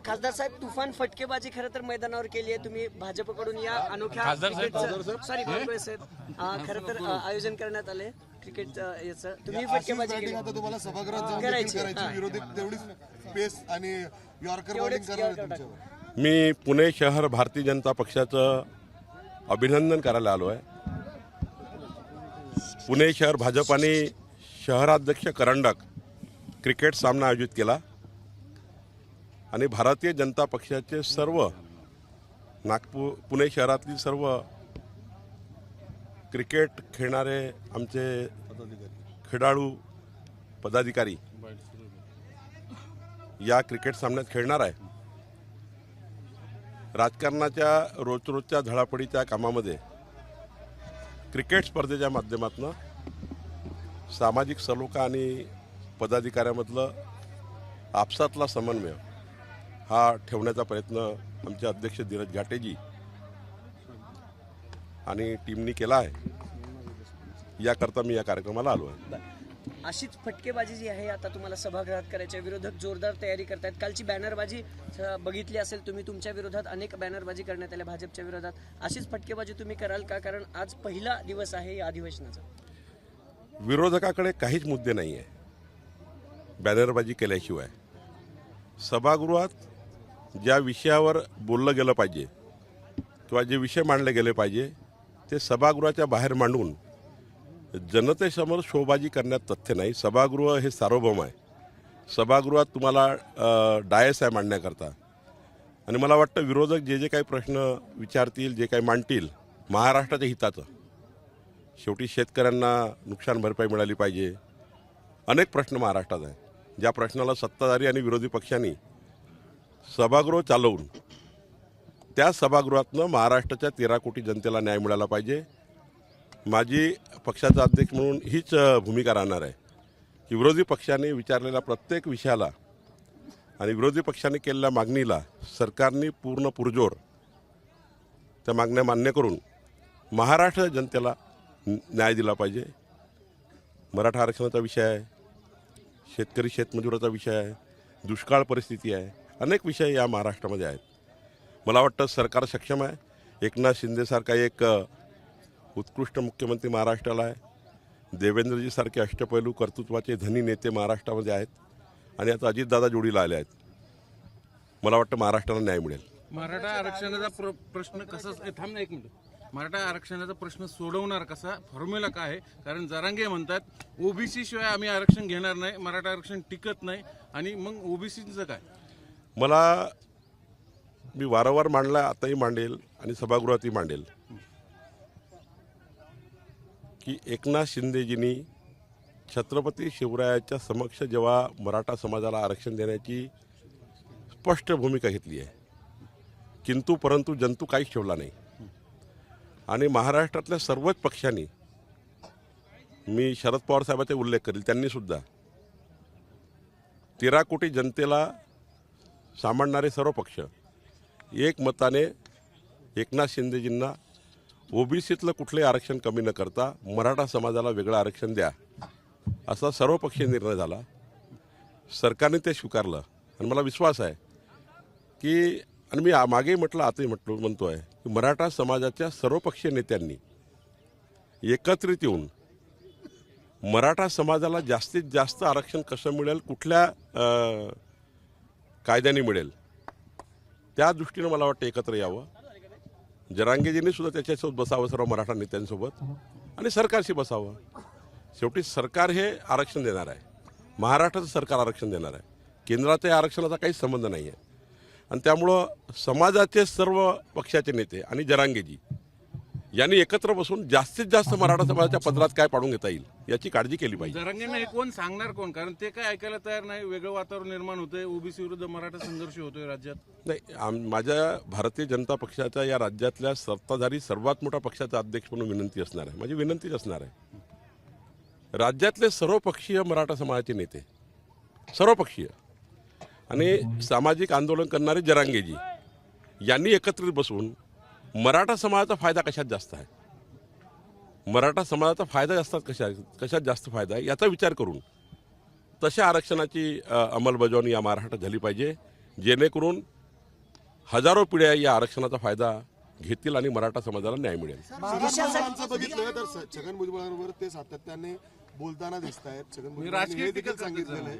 खासदार साहेब, तुफान फटकेबाजी खरं तर मैदानावर केली आहे तुम्ही भाजपकडून या अनोख्या सॉरी खरं तर आयोजन करण्यात आले क्रिकेट याचं, तुम्ही फटकेबाजी केली आता तुम्हाला सभागृहात करायची विरोधी तेवढीच पेस आणि यॉर्कर बॉलिंग करणार तुमच्यावर. मी पुणे शहर भारतीय जनता पक्षाचं अभिनंदन करायला आलो आहे. पुणे शहर भाजपाने शहराध्यक्ष करंडक क्रिकेट सामना आयोजित केला आणि भारतीय जनता पक्षाचे सर्व पुणे शहरातली सर्व क्रिकेट खेळणारे आमचे खेळाडू पदाधिकारी या क्रिकेट सामन्यात खेळणार आहे. राजकारणाच्या रोजच्या धडापडीच्या कामामध्ये क्रिकेट स्पर्धेच्या माध्यमातून सामाजिक सलोखा आणि पदाधिकाऱ्यामधलं आपसातला समन्वय हा ठेवण्याचा प्रयत्न आमचे अध्यक्ष धीरज घाटेजी आणि टीमनी केला आहे. याकरता मी या कार्यक्रमाला आलो आहे. अशीच फटकेबाजी जी आहे आता तुम्हाला सभागृहात करायच्या विरोधक जोरदार तयारी करतायत. कालची बॅनरबाजी बघितली असेल तुम्ही, तुमच्या विरोधात अनेक बॅनरबाजी करण्यात आल्या भाजपच्या विरोधात. अशीच फटकेबाजी तुम्ही कराल का? कारण आज पहिला दिवस आहे या अधिवेशनाचा. विरोधकाकडे काहीच मुद्दे नाही आहे बॅनरबाजी केल्याशिवाय. सभागृहात ज्या विषयावर बोललं गेलं पाहिजे किंवा जे विषय मांडले गेले पाहिजे ते सभागृहाच्या बाहेर मांडून जनतेसमोर शोबाजी करण्यात तथ्य नाही. सभागृह हे सार्वभौम आहे. सभागृहात तुम्हाला डायस आहे मांडण्याकरता. आणि मला वाटतं विरोधक जे जे काही प्रश्न विचारतील, जे काही मांडतील, महाराष्ट्राच्या हिताचं, शेवटी शेतकऱ्यांना नुकसान भरपाई मिळाली पाहिजे, अनेक प्रश्न महाराष्ट्रात आहे. ज्या प्रश्नाला सत्ताधारी आणि विरोधी पक्षांनी सभागृह चालवून त्या सभागृहातनं महाराष्ट्राच्या 13 कोटी जनतेला न्याय मिळाला पाहिजे. माझी पक्षाचा अध्यक्ष म्हणून हीच भूमिका राहणार आहे की विरोधी पक्षाने विचारलेल्या प्रत्येक विषयाला आणि विरोधी पक्षाने केलेल्या मागणीला सरकारने पूर्ण पुरजोर त्या मागण्या मान्य करून महाराष्ट्र जनतेला न्याय दिला पाहिजे. मराठा आरक्षणाचा विषय आहे, शेतकरी शेतमजुराचा विषय आहे, दुष्काळ परिस्थिती आहे, अनेक विषय या महाराष्ट्रामध्ये आहेत. मला वाटतं सरकार सक्षम आहे. एकनाथ शिंदेसारखा एक उत्कृष्ट मुख्यमंत्री महाराष्ट्राला आहे. देवेंद्रजीसारखे अष्टपैलू कर्तृत्वाचे धनी नेते महाराष्ट्रामध्ये आहेत आणि आता अजितदादा जोडीला आले आहेत. मला वाटतं महाराष्ट्राला न्याय मिळेल. मराठा आरक्षणाचा प्रश्न कसा थांब एक मिनिट. मराठा आरक्षणाचा प्रश्न सोडवणार कसा, फॉर्म्युला काय आहे? कारण जरांगे म्हणतात ओबीसी शिवाय आम्ही आरक्षण घेणार नाही, मराठा आरक्षण टिकत नाही, आणि मग ओबीसीचं काय? मी वारंवार मांडला, आताही मांडेल आणि सभागृहातही मांडेल की एकनाथ शिंदेजींनी छत्रपती शिवरायाच्या समक्ष जेव्हा मराठा समाजाला आरक्षण देण्याची स्पष्ट भूमिका घेतली आहे, किंतु परंतु जंतू काहीच ठेवला नाही. आणि महाराष्ट्रातल्या सर्वच पक्षांनी, मी शरद पवार साहेबांचा उल्लेख करेल, त्यांनीसुद्धा 13 कोटी जनतेला सांभाळणारे सर्व पक्ष एकमताने एकनाथ शिंदेजींना ओबीसीतलं कुठलंही आरक्षण कमी न करता मराठा समाजाला वेगळं आरक्षण द्या असा सर्वपक्षीय निर्णय झाला. सरकारने ते स्वीकारलं आणि मला विश्वास आहे की, आणि मी मागेही म्हटलं, आताही म्हणतो आहे की मराठा समाजाच्या सर्वपक्षीय नेत्यांनी एकत्रित येऊन मराठा समाजाला जास्तीत जास्त आरक्षण कसं मिळेल, कुठल्या कायद्याने मिळेल, त्या दृष्टीनं मला वाटतं एकत्र यावं. जरांगेजींनी सुद्धा त्याच्यासोबत बसावं सर्व मराठा नेत्यांसोबत आणि सरकारशी बसावं. शेवटी सरकार हे आरक्षण देणार आहे, महाराष्ट्राचं सरकार आरक्षण देणार आहे, केंद्राच्या या आरक्षणाचा काहीच संबंध नाही आहे. आणि त्यामुळं समाजाचे सर्व पक्षाचे नेते आणि जरांगेजी यांनी एकत्र बसून जास्तीत जास्त मराठा समाजाच्या पदरात काय पाडून घेता येईल याची काळजी केली पाहिजे. जरांगेंना हे कोण सांगणार कोण? कारण ते काय ऐकायला तयार नाही. वेगळं वातावरण निर्माण होतंय, ओबीसी विरुद्ध मराठा संघर्ष होतोय राज्यात. नाही, माझ्या भारतीय जनता पक्षाच्या या राज्यातल्या सत्ताधारी सर्वात मोठा पक्षाचा अध्यक्ष म्हणून विनंती असणार आहे, माझी विनंतीच असणार आहे, राज्यातले सर्वपक्षीय मराठा समाजाचे नेते, सर्वपक्षीय आणि सामाजिक आंदोलन करणारे जरांगेजी यांनी एकत्रित बसून मराठा समाजाचा फायदा कशात जास्त आहे, मराठा समाजाचा फायदा जास्त कशात जास्त फायदा आहे याचा विचार करून तशा आरक्षणाची अंमलबजावणी या महाराष्ट्रात झाली पाहिजे. जेणेकरून हजारो पिढ्या या आरक्षणाचा फायदा घेतील आणि मराठा समाजाला न्याय मिळेल. छगन बघितलं तर छगन भुजबळांवर ते सातत्याने बोलताना दिसत आहेत. छगन भुजबळांनी हे देखील सांगितलेलं आहे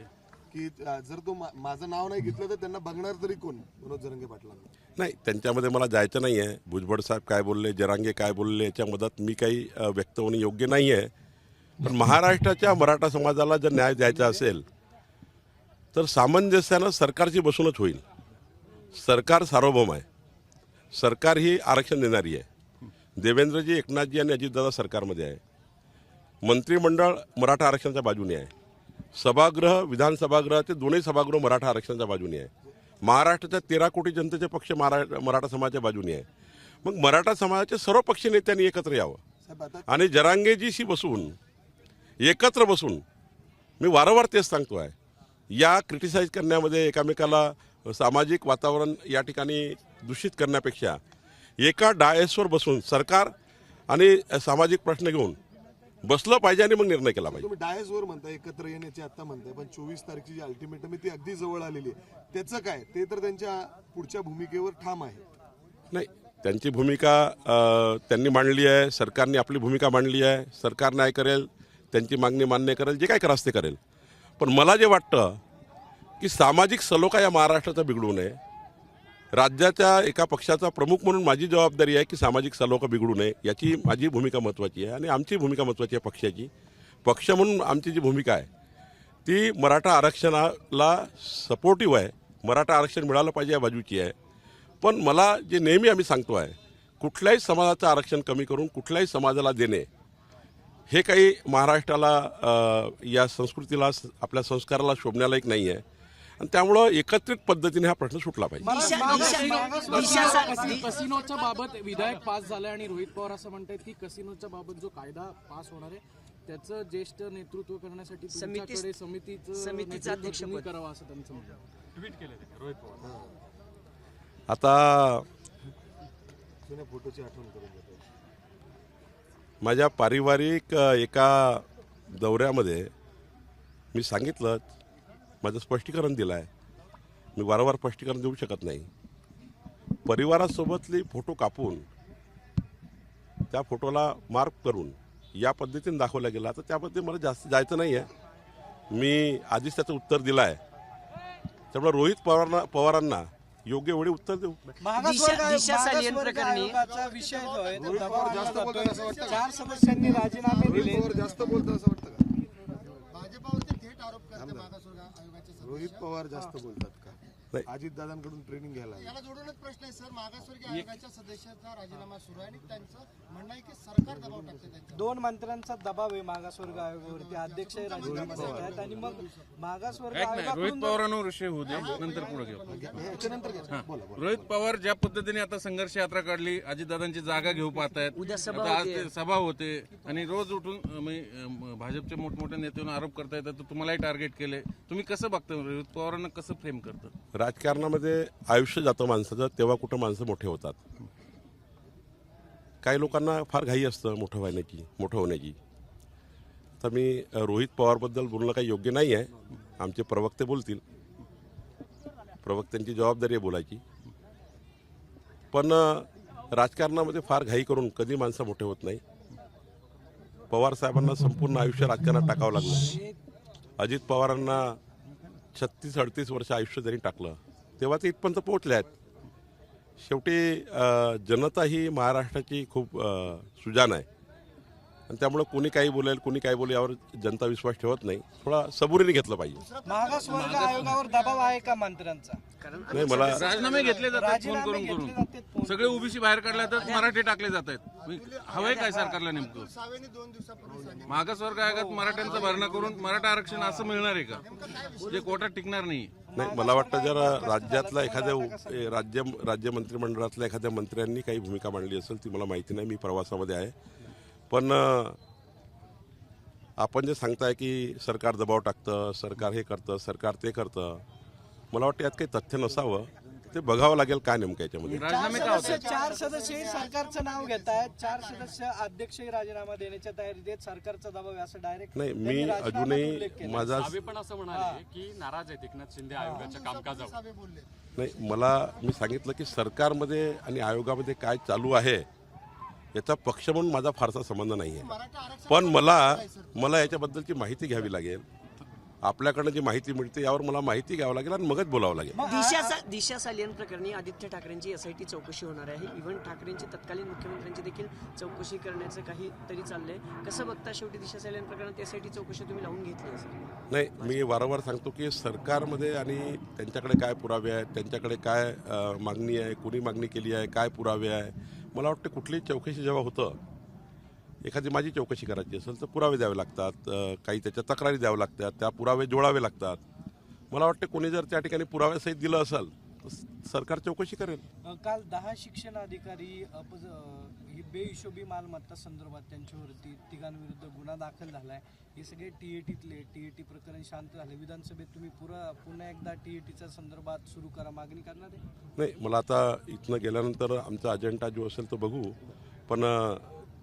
की जर तो माझं नाव नाही घेतलं तर त्यांना बघणार तरी कोण मनोज जरांगे पाटलांना. नाही, त्यांच्यामध्ये मला जायचं नाही आहे. भुजबळ साहेब काय बोलले, जरांगे काय बोलले याच्या मदत मी काही व्यक्त होणे योग्य नाही आहे. पण महाराष्ट्राच्या मराठा समाजाला जर न्याय द्यायचा असेल तर सामंजस्यानं सरकारची बसूनच होईल. सरकार सार्वभौम आहे. सरकार ही आरक्षण देणारी आहे. देवेंद्रजी, एकनाथजी आणि अजितदादा सरकारमध्ये आहे. मंत्रिमंडळ मराठा आरक्षणाच्या बाजूने आहे. सभागृह, विधानसभागृहाचे दोन्ही सभागृह मराठा आरक्षणाच्या बाजूने आहे. महाराष्ट्राच्या 13 कोटी जनतेचे पक्ष मराठा समाजाच्या बाजूने आहे. मग मराठा समाजाच्या सर्व पक्ष नेत्यांनी एकत्र यावं आणि जरांगेजीशी बसून एकत्र बसून, मी वारंवार तेच सांगतो आहे, या क्रिटिसाइज करण्यामध्ये एकामेकाला सामाजिक वातावरण या ठिकाणी दूषित करण्यापेक्षा एका डायसवर बसून सरकार आणि सामाजिक प्रश्न घेऊन बसलं पाहिजे आणि मग निर्णय केला पाहिजे. तुम्ही डायसवर म्हणताय, एकत्र येण्याची आता म्हणताय, पण 24 तारखेची जी अल्टिमेटम आहे ती अगदी जवळ आलेली आहे. त्याचं काय, ते तर त्यांच्या पुढच्या भूमिकेवर ठाम आहे. नाही, त्यांची भूमिका त्यांनी मांडली आहे. सरकारने आपली भूमिका मांडली आहे. सरकार नाही करेल, त्यांची मागणी मान्य करेल, जे काय करायचं ते करेल. पण मला जे वाटतं की सामाजिक सलोखा या महाराष्ट्राचा बिघडू नये. राज्याच्या एका पक्षाचा प्रमुख म्हणून माझी जबाबदारी आहे की सामाजिक सलोखा बिघडू नये, याची माझी भूमिका महत्त्वाची आहे आणि आमची भूमिका महत्त्वाची आहे पक्षाची. पक्ष म्हणून आमची जी भूमिका आहे ती मराठा आरक्षणाला सपोर्टिव्ह आहे. मराठा आरक्षण मिळालं पाहिजे या बाजूची आहे. पण मला जे नेहमी आम्ही सांगतो आहे, कुठल्याही समाजाचं आरक्षण कमी करून कुठल्याही समाजाला देणे हे काही महाराष्ट्राला, या संस्कृतीला, आपल्या संस्काराला शोभण्यालायक नाही आहे. आणि त्यामुळं एकत्रित पद्धतीने हा प्रश्न सुटला पाहिजे. कसिनोच्या बाबत विधेयक पास झालंय आणि रोहित पवार असं म्हणतात की कसिनोच्या बाबत जो कायदा पास होणार आहे त्याचं ज्येष्ठ नेतृत्व करण्यासाठी तुमच्याकडे समितीचं अध्यक्षपद करावं असं त्यांचं म्हणणं. ट्विट केलं रोहित पवार. आता जुन्या फोटोची आठवण करून देतो. माझ्या पारिवारिक एका दौऱ्यामध्ये मी सांगितलं, माझं स्पष्टीकरण दिलं आहे. मी वारंवार स्पष्टीकरण देऊ शकत नाही. परिवारासोबतली फोटो कापून त्या फोटोला मार्क करून या पद्धतीने दाखवला गेला, तर त्याबद्दल मला जास्त जायचं नाही आहे. मी आधीच त्याचं उत्तर दिलं आहे. त्यामुळे रोहित पवारांना योग्य वेळी उत्तर देऊ. दिशा सालियन प्रकरणी विषय जो आहे तो दबाव जास्त बोलतात असं वाटतं. 4 सदस्यांनी राजीनामे दिले. जास्त बोलतात असं वाटतं का? भाजपावरती थेट आरोप करते मागासवर्ग आयोगाचे रोहित पवार जास्त बोलतात का? अजित दादांकडून ट्रेनिंग घ्यायला. याला जोडूनच प्रश्न आहे सर, मागासवर्गीय आयोगाच्या सदस्याचा राजीनामा सुरू आहे आणि त्यांचं म्हणणं आहे की सरकार दबाव टाकते त्यांच्यावर. 2 मंत्र्यांचा दबाव आहे मागासवर्ग आयोगावरती. अध्यक्ष राजीनामा देत आहेत आणि मग मागासवर्ग रोहित पवारांवर विषय होऊ दे, नंतर पुढे घेऊ. रोहित पवार ज्या पद्धतीने आता संघर्ष यात्रा काढली, अजितदादांची जागा घेऊ पाहतायत, आज ते सभा होते आणि रोज उठून भाजपच्या मोठमोठ्या नेत्यांना आरोप करता येतात, तर तुम्हालाही टार्गेट केले. तुम्ही कसं बघता, रोहित पवारांना कसं फ्रेम करतं? राजकारणामध्ये आयुष्य जातं माणसाचं, तेव्हा कुठं माणसं मोठे होतात. काही लोकांना फार घाई असतं मोठं होण्याची. तर मी रोहित पवारबद्दल बोलणं काही योग्य नाही आहे. आमचे प्रवक्ते बोलतील, प्रवक्त्यांची जबाबदारी आहे बोलायची. पण राजकारणामध्ये फार घाई करून कधी माणसं मोठे होत नाही. पवार साहेबांना संपूर्ण आयुष्य राजकारणात टाकावं लागलं. अजित पवारांना 36-38 वर्ष आयुष्य जरी टाकलं तेव्हा ते इथपर्यंत पोहोचले आहेत. शेवटी जनता ही महाराष्ट्राची खूप सुजाण आहे आणि त्यामुळं कोणी काही बोलेल, कोणी काय बोलेल यावर जनता विश्वास ठेवत नाही. थोडा सबुरीने घेतलं पाहिजे. मागासवर्ग आयोगावर दबाव आहे का मंत्र्यांचा? नाही, मला राजीनामे घेतले जातात फोन करून. सगळे ओबीसी बाहेर काढले जातात, मराठी टाकले जात आहेत. हवंय काय सरकारला नेमकं? मागासवर्ग आयोगात मराठ्यांचा भरणा करून मराठा आरक्षण असं मिळणार आहे का, जे कोर्टात टिकणार नाही? नाही, मला वाटतं जर राज्यातला एखाद्या राज्य मंत्रिमंडळातल्या एखाद्या मंत्र्यांनी काही भूमिका मांडली असेल ती मला माहिती नाही. मी प्रवासामध्ये आहे. पण आपण जे सांगताय की सरकार दबाव टाकतं, सरकार हे करतं, सरकार ते करतं, मला वाटतं यात काही तथ्य नसावं. ते बघावं लागेल काय नेमकं याच्यामध्ये. राजीनामे का होते? चार सदस्य सरकारचं नाव घेत आहेत, 4 सदस्य अध्यक्षही राजीनामा देण्याच्या तयारीत आहेत, सरकारचा दबाव आहे असं डायरेक्ट नाही, मी अजूनही माझा पण असं म्हणाले की नाराज आहेत एकनाथ शिंदे आयोगाच्या कामकाजावर. नाही, मी सांगितलं की सरकारमध्ये आणि आयोगामध्ये काय चालू आहे याचा पक्ष म्हणून माझा फारसा संबंध नाही आहे. पण मला याच्याबद्दलची माहिती घ्यावी लागेल. आपल्याकडनं जी माहिती मिळते यावर मला माहिती घ्यावं लागेल आणि मगच बोलावं लागेल. दिशा सालियन प्रकरणी आदित्य ठाकरेंची SIT चौकशी होणार आहे. इव्हन ठाकरेंची तत्कालीन मुख्यमंत्र्यांची देखील चौकशी करण्याचं काहीतरी चाललंय. कसं बघता शेवटी दिशा सालियन प्रकरणात SIT चौकशी तुम्ही लावून घेतली असेल? नाही, मी वारंवार सांगतो की सरकारमध्ये आणि त्यांच्याकडे काय पुरावे आहेत, त्यांच्याकडे काय मागणी आहे, कुणी मागणी केली आहे, काय पुरावे आहे. मला वाटतं कुठलीही चौकशी जेव्हा होतं, एखादी माझी चौकशी करायची असेल तर पुरावे द्यावे लागतात, काही त्याच्या तक्रारी द्याव्या लागतात, त्या पुरावे जोडावे लागतात. मला वाटतं कोणी जर त्या ठिकाणी पुराव्यासहित दिलं असेल तर सरकार चौकशी करेल. काल 10 शिक्षण अधिकारी ही बेहिशोबी मालमत्ता संदर्भात त्यांच्यावरती तिघांविरुद्ध गुन्हा दाखल झालाय. हे सगळे TAT प्रकरण शांत झाले. विधानसभेत तुम्ही पुन्हा एकदा TATच्या संदर्भात सुरू करा मागणी करणार आहे? नाही, मला आता इथनं गेल्यानंतर आमचा अजेंडा जो असेल तो बघू. पण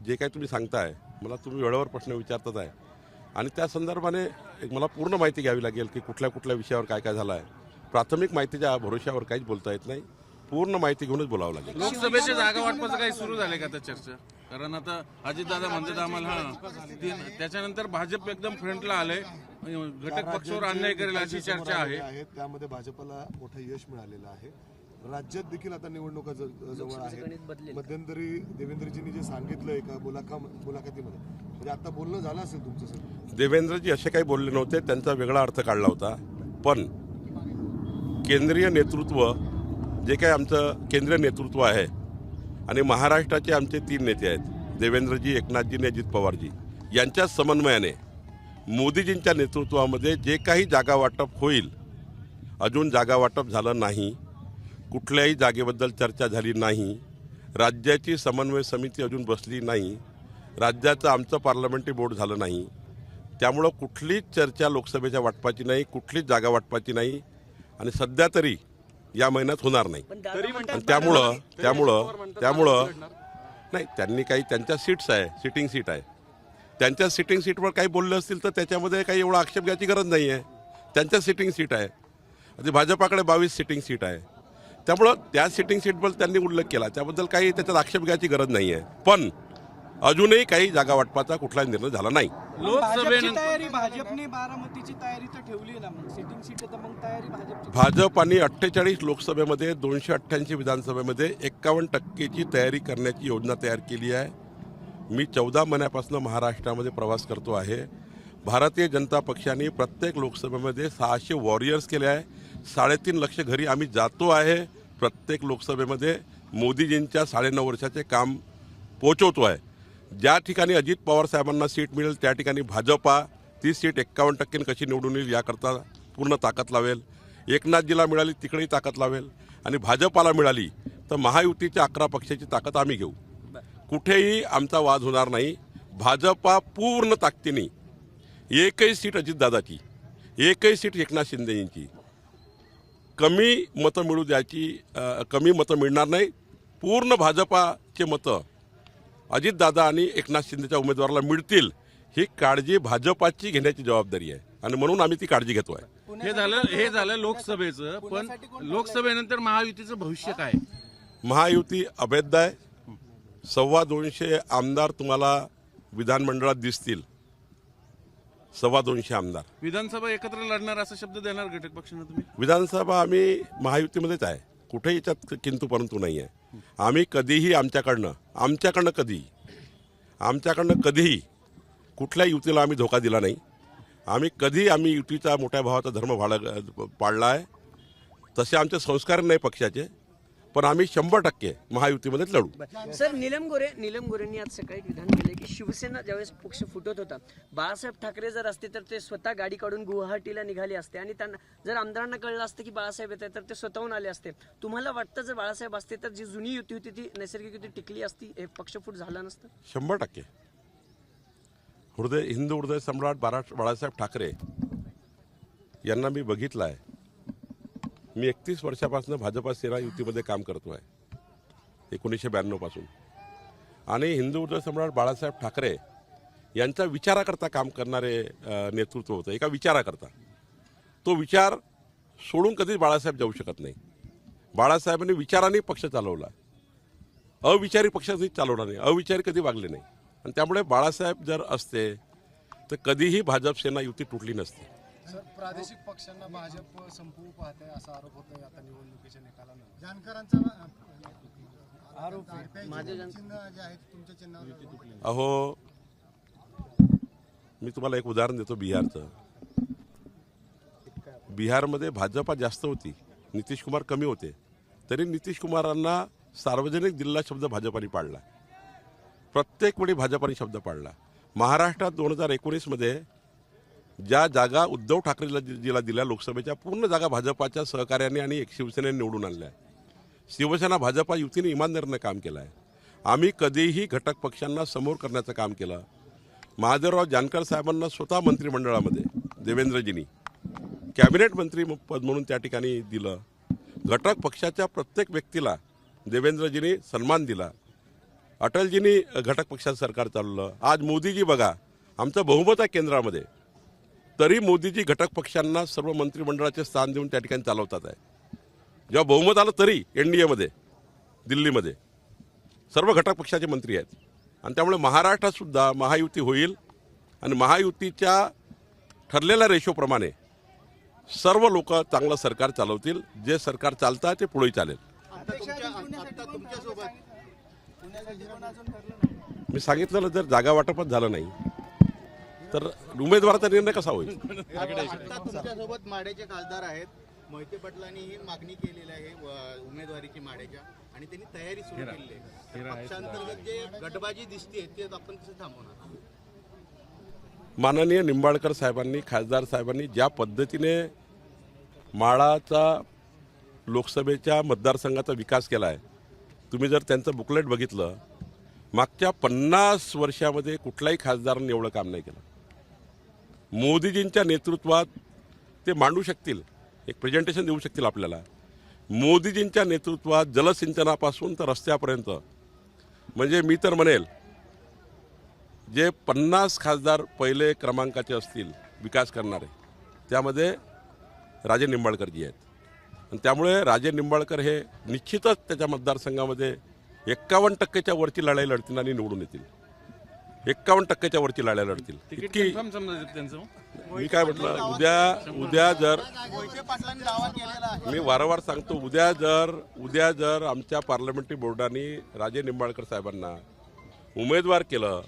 जे काही तुम्ही सांगताय, मला तुम्ही वेळेवर प्रश्न विचारतात आहे आणि त्या संदर्भाने मला पूर्ण माहिती घ्यावी लागेल की कुठल्या कुठल्या विषयावर काय काय झालं आहे. प्राथमिक माहितीच्या भरोश्यावर काहीच बोलता येत नाही. पूर्ण माहिती घेऊनच बोलावं लागेल. लोकसभेच्या जागा वाटपाचं काही सुरू झाले का आता चर्चा? कारण आता अजितदादा म्हणतात आम्हाला त्याच्यानंतर भाजप एकदम फ्रंटला आले, घटक पक्षावर अन्याय करेल अशी चर्चा आहे. त्यामध्ये भाजपला मोठं यश मिळालेलं आहे. राज्यात देखील आता निवडणुका जवळ आहेत. मध्यंतरी देवेंद्रजींनी जे सांगितलं एका मुलाखतीमध्ये, म्हणजे आता बोलणं झालं असेल तुमचं सर? देवेंद्रजी असे काही बोलले नव्हते, त्यांचा वेगळा अर्थ काढला होता. पण केंद्रीय नेतृत्व, जे काही आमचं केंद्रीय नेतृत्व आहे आणि महाराष्ट्राचे आमचे 3 नेते आहेत, देवेंद्रजी, एकनाथजी आणि अजित पवारजी, यांच्या समन्वयाने मोदीजींच्या नेतृत्वामध्ये जे काही जागा वाटप होईल, अजून जागा वाटप झालं नाही, कुठल्याही जागेबद्दल चर्चा झाली नाही, राज्याची समन्वय समिती अजून बसली नाही, राज्याचं आमचं पार्लमेंटरी बोर्ड झालं नाही. त्यामुळं कुठलीच चर्चा लोकसभेच्या वाटपाची नाही, कुठलीच जागा वाटपाची नाही आणि सध्या तरी या महिन्यात होणार नाही. आणि त्यामुळं नाही, त्यांनी काही त्यांच्या सीट्स आहे, सिटिंग सीट आहे, त्यांच्या सिटिंग सीटवर काही बोलले असतील तर त्याच्यामध्ये काही एवढा आक्षेप घ्यायची गरज नाही आहे. त्यांच्या सिटिंग सीट आहे. आधी भाजपाकडे 22 सिटिंग सीट आहे. त्यामुळं त्या सिटिंग सीटबद्दल त्यांनी उल्लेख केला, त्याबद्दल काही त्याच्यात आक्षेप घ्यायची गरज नाही आहे. पण अजूनही काही जागा वाटपाचा कुठलाही निर्णय झाला नाही. भाजपने बारामतीची तयारी तर ठेवली ना, मग सिटिंग सीट तर मग तयारी भाजपाने 48 लोकसभेमध्ये 288 विधानसभेमध्ये 51% तयारी करण्याची योजना तयार केली आहे. मी 14 महिन्यापासून महाराष्ट्रामध्ये प्रवास करतो आहे. भारतीय जनता पक्षाने प्रत्येक लोकसभेमध्ये 600 वॉरियर्स केले आहे. 3.5 लाख घरी आम्ही जातो आहे. प्रत्येक लोकसभेमध्ये मोदीजींच्या 9.5 वर्षाचे काम पोचवतो आहे. ज्या ठिकाणी अजित पवार साहेबांना सीट मिळेल त्या ठिकाणी भाजपा ती सीट 51% कशी निवडून येईल याकरता पूर्ण ताकद लावेल. एकनाथजीला मिळाली तिकडेही ताकद लावेल आणि भाजपाला मिळाली तर महायुतीच्या 11 पक्षाची ताकद आम्ही घेऊ. कुठेही आमचा वाद होणार नाही. भाजपा पूर्ण ताकदीने, एकही सीट अजितदादाची, एकही सीट एकनाथ शिंदेची कमी मतं मिळू द्यायची, कमी मतं मिळणार नाही. पूर्ण भाजपाचे मतं अजितदादा आणि एकनाथ शिंदेच्या उमेदवाराला मिळतील ही काळजी भाजपाची घेण्याची जबाबदारी आहे आणि म्हणून आम्ही ती काळजी घेतो आहे. हे झालं लोकसभेचं. पण लोकसभेनंतर महायुतीचं भविष्य काय? महायुती अभेद्य आहे. 225 आमदार तुम्हाला विधानमंडळात दिसतील. 225 आमदार. विधानसभा एकत्र लढणार असा शब्द देणार घटक पक्षांना तुम्ही? विधानसभा आम्ही महायुतीमध्येच आहे. कुठेही याच्यात किंतु परंतु नाही आहे. आम्ही कधीही आमच्याकडनं कधीही कुठल्या युतीला आम्ही धोका दिला नाही. आम्ही युतीचा मोठ्या भावाचा धर्म पाळला आहे. तसे आमचे संस्कार नाही पक्षाचे, पण आम्ही 100% महायुतीमध्येच लढू. सर, नीलम गोरेंनी आज सकाळी विधान केले की शिवसेना ज्यावेळेस पक्ष फुटत होता, बाळासाहेब ठाकरे जर असते तर ते स्वतः गाडी काढून गुवाहाटीला निघाले असते आणि त्यांना जर आमदारांना कळलं असतं की बाळासाहेब येत आहे तर ते स्वतःहून आले असते. तुम्हाला वाटतं जर बाळासाहेब असते तर जी जुनी युती होती ती नैसर्गिक युती टिकली असती, हे पक्षफूट झाला नसतं? 100%. हिंदू हृदय सम्राट बाळासाहेब ठाकरे यांना मी बघितलं आहे. मी 31 वर्षापासून भाजपा सेना युतीमध्ये काम करतो आहे, 1992 पासून. आणि हिंदू हृदय सम्राट बाळासाहेब ठाकरे यांच्या विचाराकरता काम करणारे नेतृत्व होतं, एका विचाराकरता. तो विचार सोडून कधीच बाळासाहेब जाऊ शकत नाही. बाळासाहेबांनी विचारांनी पक्ष चालवला, अविचारी पक्ष कधी चालवला नाही, अविचारी कधी वागले नाही. आणि त्यामुळे बाळासाहेब जर असते तर कधीही भाजप सेना युती तुटली नसती. सर, प्रादेशिक पक्षांना भाजप संपवू पाहते असा आरोप होतोय आता निवडणुकीच्या निकालानंतर. जानकरांचा आरोप चिन्ह जे आहे तुमच्या चिन्हावर. अहो, मी तुम्हाला एक उदाहरण देतो बिहारचं. बिहारमध्ये भाजपा जास्त होती, नितीश कुमार कमी होते, तरी नितीश कुमारांना सार्वजनिक दिलेला शब्द भाजपाने पाळला. प्रत्येक वेळी भाजपाने शब्द पाळला. महाराष्ट्रात 2019मध्ये ज्या जागा उद्धव ठाकरेजीला दिल्या लोकसभेच्या, पूर्ण जागा भाजपाच्या सहकार्याने आणि शिवसेनेने निवडून आणल्या. शिवसेना भाजपा युतीने इमानदारीनं काम केलं आहे. आम्ही कधीही घटक पक्षांना समोर करण्याचं काम केलं. महादेवराव जानकर साहेबांना स्वतः मंत्रिमंडळामध्ये देवेंद्रजींनी कॅबिनेट मंत्री पद म्हणून त्या ठिकाणी दिलं. घटक पक्षाच्या प्रत्येक व्यक्तीला देवेंद्रजींनी सन्मान दिला. अटलजींनी घटक पक्षाचं सरकार चालवलं. आज मोदीजी बघा, आमचं बहुमत आहे केंद्रामध्ये, तरी मोदीजी घटक पक्षांना सर्व मंत्रिमंडळाचे स्थान देऊन त्या ठिकाणी चालवतात आहे. जेव्हा बहुमत आलं तरी एनडीएमध्ये दिल्लीमध्ये सर्व घटक पक्षाचे मंत्री आहेत. आणि त्यामुळे महाराष्ट्रात सुद्धा महायुती होईल आणि महायुतीच्या ठरलेल्या रेशोप्रमाणे सर्व लोक चांगलं सरकार चालवतील. जे सरकार चालतं ते पुढेही चालेल. मी सांगितलं, जर जागा वाटपच झालं नाही तर उमेदवाराचा निर्णय कसा होईल. तुमच्यासोबत माढ्याचे खासदार आहेत, मोहिते पाटलांनी ही मागणी केलेली आहे उमेदवारीची माढ्याच्या, आणि त्यांनी तयारी सुरू केलेली आहे. पक्षांतर्गत जे गटबाजी दिसते ते आपण कसं थांबवणार. माननीय निंबाळकर साहेबांनी, खासदार साहेबांनी ज्या पद्धतीने माढाचा लोकसभेच्या मतदारसंघाचा विकास केला आहे, तुम्ही जर त्यांचं बुकलेट बघितलं, मागच्या 50 वर्षामध्ये कुठल्याही खासदारांनी एवढं काम नाही केलं. मोदीजींच्या नेतृत्वात ते मांडू शकतील, एक प्रेझेंटेशन देऊ शकतील आपल्याला. मोदीजींच्या नेतृत्वात जलसिंचनापासून तर रस्त्यापर्यंत, म्हणजे मी तर म्हणेल जे 50 खासदार पहिले क्रमांकाचे असतील विकास करणारे, त्यामध्ये राजे निंबाळकरजी आहेत. आणि त्यामुळे राजे निंबाळकर हे निश्चितच त्याच्या मतदारसंघामध्ये 51% वरची लढाई लढतील आणि निवडून येतील. 51% वरची लढाई लढतील. इतकी मी काय म्हटलं, उद्या जर मी वारंवार सांगतो, उद्या जर आमच्या पार्लमेंटरी बोर्डाने राजे निंबाळकर साहेबांना उमेदवार केलं,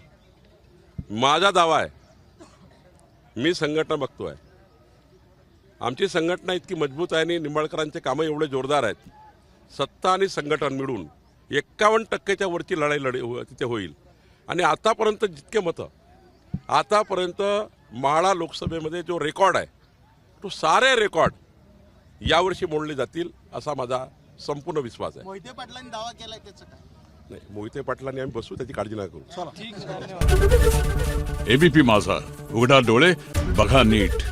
माझा दावा आहे, मी संघटना बघतोय, आमची संघटना इतकी मजबूत आहे आणि निंबाळकरांचे कामं एवढे जोरदार आहेत, सत्ता आणि संघटन मिळून 51% वरची लढाई तिथे होईल. आणि आतापर्यंत जितके मतं, आतापर्यंत माढा लोकसभेमध्ये जो रेकॉर्ड आहे, तो सारे रेकॉर्ड यावर्षी मोडले जातील असा माझा संपूर्ण विश्वास आहे. मोहिते पाटलांनी दावा केलाय त्याचं काय नाही, मोहिते पाटलांनी आम्ही बसू, त्याची काळजी नका करू. एबीपी माझा, उघडा डोळे बघा नीट.